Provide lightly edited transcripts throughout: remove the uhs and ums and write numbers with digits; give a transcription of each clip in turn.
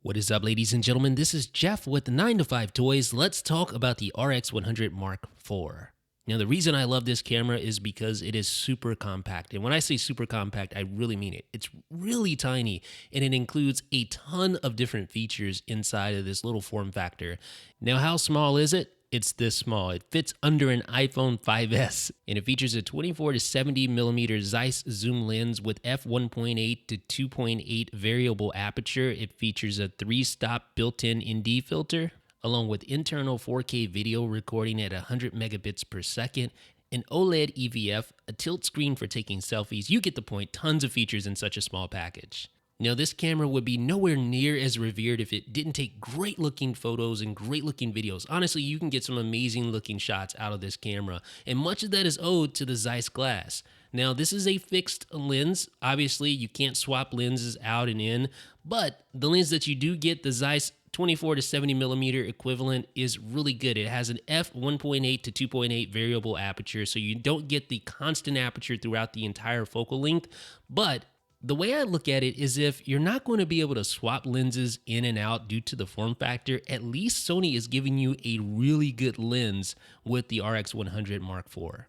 What is up, ladies and gentlemen? This is Jeff with 9 to 5 Toys. Let's talk about the RX100 Mark IV. Now, the reason I love this camera is because it is super compact. And when I say super compact, I really mean it. It's really tiny, and it includes a ton of different features inside of this little form factor. Now, how small is it? It's this small. It fits under an iPhone 5S, and it features a 24 to 70 millimeter Zeiss zoom lens with f1.8 to 2.8 variable aperture. It features a 3-stop built-in ND filter, along with internal 4K video recording at 100 megabits per second, an OLED EVF, a tilt screen for taking selfies. You get the point. Tons of features in such a small package. Now, this camera would be nowhere near as revered if it didn't take great looking photos and great looking videos. Honestly, you can get some amazing looking shots out of this camera, and much of that is owed to the Zeiss glass. Now, this is a fixed lens. Obviously, you can't swap lenses out and in, but the lens that you do get, the Zeiss 24 to 70 millimeter equivalent, is really good. It has an f1.8 to 2.8 variable aperture, so you don't get the constant aperture throughout the entire focal length, but the way I look at it is if you're not going to be able to swap lenses in and out due to the form factor, at least Sony is giving you a really good lens with the RX100 Mark IV.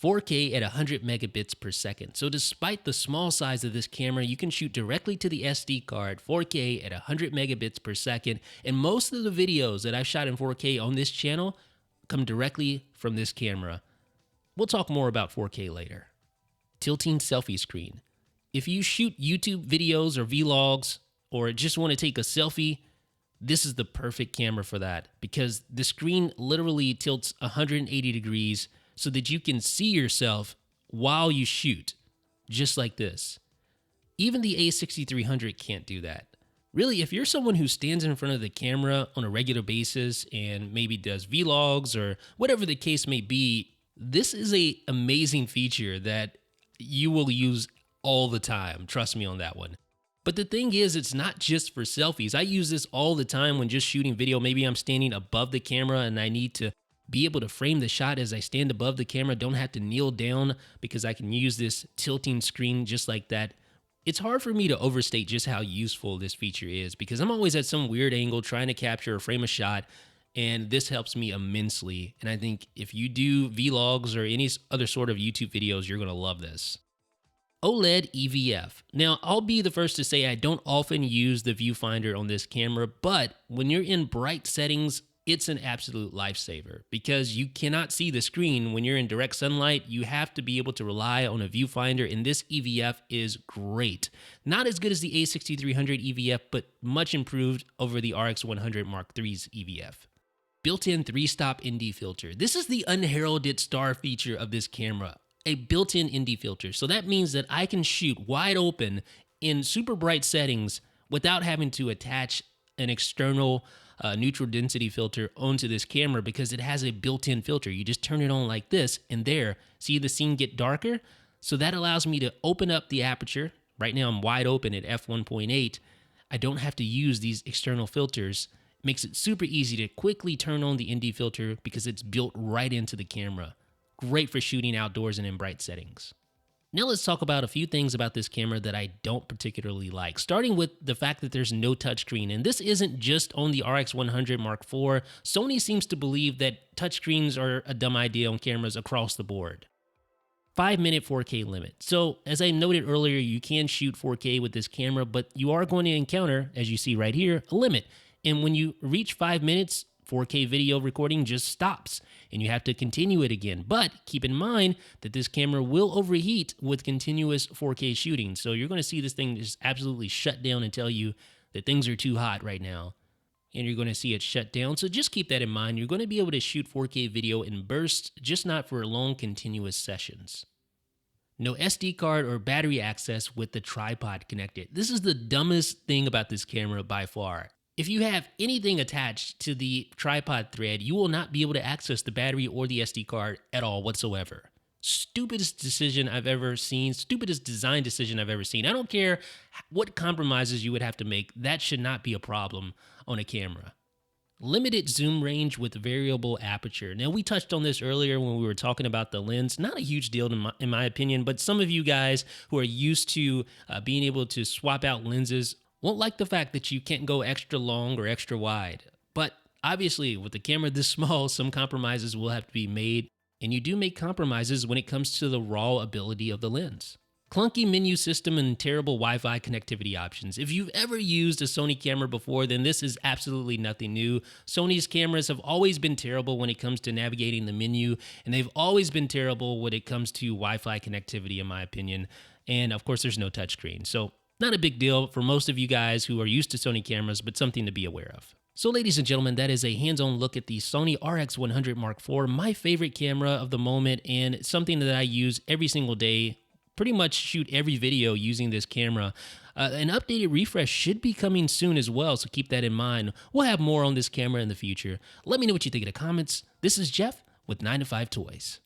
4K at 100 megabits per second. So despite the small size of this camera, you can shoot directly to the SD card, 4K at 100 megabits per second, and most of the videos that I've shot in 4K on this channel come directly from this camera. We'll talk more about 4K later. Tilting selfie screen. If you shoot YouTube videos or vlogs or just want to take a selfie, this is the perfect camera for that because the screen literally tilts 180 degrees so that you can see yourself while you shoot, just like this. Even the A6300 can't do that. Really, if you're someone who stands in front of the camera on a regular basis and maybe does vlogs or whatever the case may be, this is an amazing feature that you will use all the time. Trust me on that one. But the thing is, it's not just for selfies. I use this all the time when just shooting video. Maybe I'm standing above the camera and I need to be able to frame the shot as I stand above the camera. Don't have to kneel down because I can use this tilting screen just like that. It's hard for me to overstate just how useful this feature is because I'm always at some weird angle trying to capture or frame a shot, and this helps me immensely. And I think if you do vlogs or any other sort of YouTube videos, you're going to love this. OLED EVF. Now, I'll be the first to say I don't often use the viewfinder on this camera, but when you're in bright settings, it's an absolute lifesaver because you cannot see the screen when you're in direct sunlight. You have to be able to rely on a viewfinder, and this EVF is great. Not as good as the A6300 EVF, but much improved over the RX100 Mark III's EVF. Built-in 3-stop ND filter. This is the unheralded star feature of this camera. A built-in ND filter. So that means that I can shoot wide open in super bright settings without having to attach an external neutral density filter onto this camera because it has a built-in filter. You just turn it on like this and there, see the scene get darker? So that allows me to open up the aperture. Right now I'm wide open at f1.8. I don't have to use these external filters. It makes it super easy to quickly turn on the ND filter because it's built right into the camera. Great for shooting outdoors and in bright settings. Now let's talk about a few things about this camera that I don't particularly like, starting with the fact that there's no touchscreen. And this isn't just on the RX100 Mark IV. Sony seems to believe that touchscreens are a dumb idea on cameras across the board. 5-minute 4K limit. So as I noted earlier, you can shoot 4K with this camera, but you are going to encounter, as you see right here, a limit. And when you reach 5 minutes, 4K video recording just stops and you have to continue it again. But keep in mind that this camera will overheat with continuous 4K shooting. So you're going to see this thing just absolutely shut down and tell you that things are too hot right now. And you're going to see it shut down. So just keep that in mind. You're going to be able to shoot 4K video in bursts, just not for long continuous sessions. No SD card or battery access with the tripod connected. This is the dumbest thing about this camera by far. If you have anything attached to the tripod thread, you will not be able to access the battery or the SD card at all whatsoever. Stupidest decision I've ever seen, stupidest design decision I've ever seen. I don't care what compromises you would have to make, that should not be a problem on a camera. Limited zoom range with variable aperture. Now, we touched on this earlier when we were talking about the lens. Not a huge deal in my opinion, but some of you guys who are used to being able to swap out lenses won't like the fact that you can't go extra long or extra wide. But obviously, with the camera this small, some compromises will have to be made, and you do make compromises when it comes to the raw ability of the lens. Clunky menu system and terrible Wi-Fi connectivity options. If you've ever used a Sony camera before, then this is absolutely nothing new. Sony's cameras have always been terrible when it comes to navigating the menu, and they've always been terrible when it comes to Wi-Fi connectivity, in my opinion. And of course, there's no touchscreen. So not a big deal for most of you guys who are used to Sony cameras, but something to be aware of. So ladies and gentlemen, that is a hands-on look at the Sony RX100 IV, my favorite camera of the moment, and something that I use every single day. Pretty much shoot every video using this camera. An updated refresh should be coming soon as well, so keep that in mind. We'll have more on this camera in the future. Let me know what you think in the comments. This is Jeff with 9to5 Toys.